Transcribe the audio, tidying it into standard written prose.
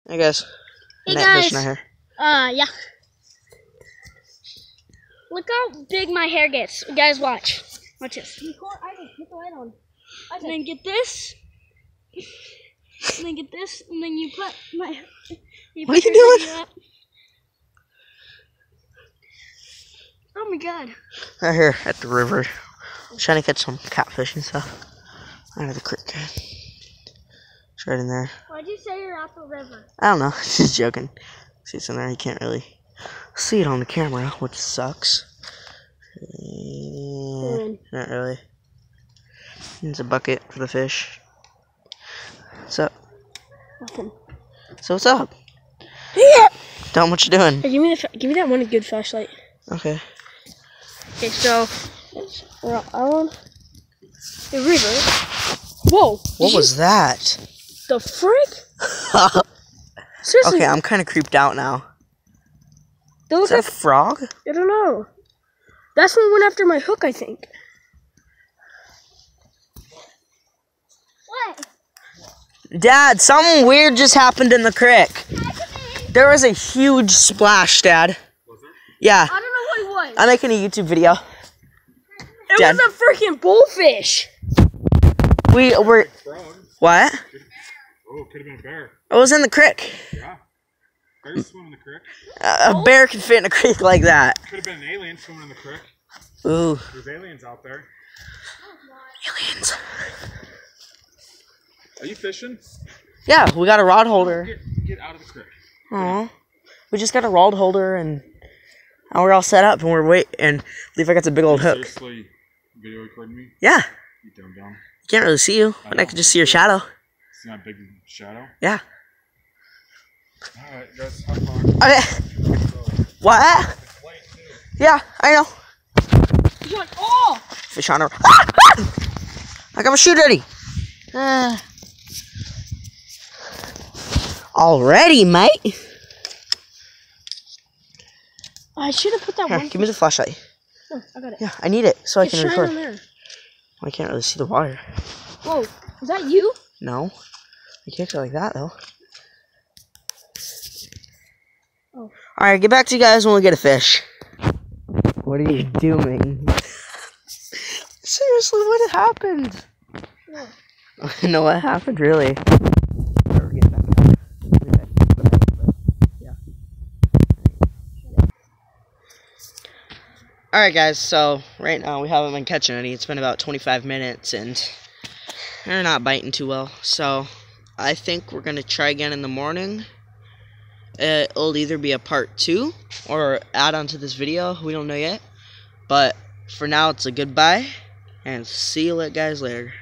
Hey guys. Hey Net guys. fishing our hair. Yeah. Look how big my hair gets. Guys, watch. Watch this. Put the light on. And then get this. And then get this. And then you put my. What are you doing? Oh my god. Right here at the river. Trying to catch some catfish and stuff. Out of the creek. It's right in there. Why'd you say you're at the river? I don't know. Just joking. See, it's in there. You can't really see it on the camera, which sucks. Not really. It's a bucket for the fish. What's up? Nothing. So what's up? Yeah. Tell them what you're doing. Hey, give me that one good flashlight. Okay. Okay, so we're on the river. Whoa! What was that? The frick? Seriously. Okay, I'm kind of creeped out now. Is that a frog? I don't know. That's what went after my hook, I think. What? Dad, something weird just happened in the creek. There was a huge splash, Dad. Was there? Yeah. I don't know what it was. I'm making a YouTube video. It was a freaking bullfish. We were... What? Oh, it could have been a bear. It was in the creek. Yeah. Bears swim in the creek. A bear can fit in a creek like that. Could have been an alien swimming in the creek. Ooh. There's aliens out there. Aliens. Are you fishing? Yeah, we got a rod holder. Get out of the creek. Aw. We just got a rod holder and now we're all set up and we're waiting. And Levi got a big old hook. Seriously video recording me? Yeah. You dumb. Can't really see you, but I can just see your shadow. See my big shadow? Yeah. Alright, guys, have fun. Okay. What? Yeah, I know. You want all? Fish on her. I got my shoe ready. Already, mate. I should have put that Here, one. give me the flashlight. Oh, I got it. Yeah, I need it so I can Shine record. on there. I can't really see the water. Whoa, is that you? No. I can't go like that, though. Oh. Alright, get back to you guys when we get a fish. What are you doing? Seriously, what happened? No. I know what happened, really. Alright guys, so right now we haven't been catching any. It's been about 25 minutes and they're not biting too well. So I think we're going to try again in the morning. It'll either be a part 2 or add on to this video. We don't know yet. But for now, it's a goodbye and see you guys later.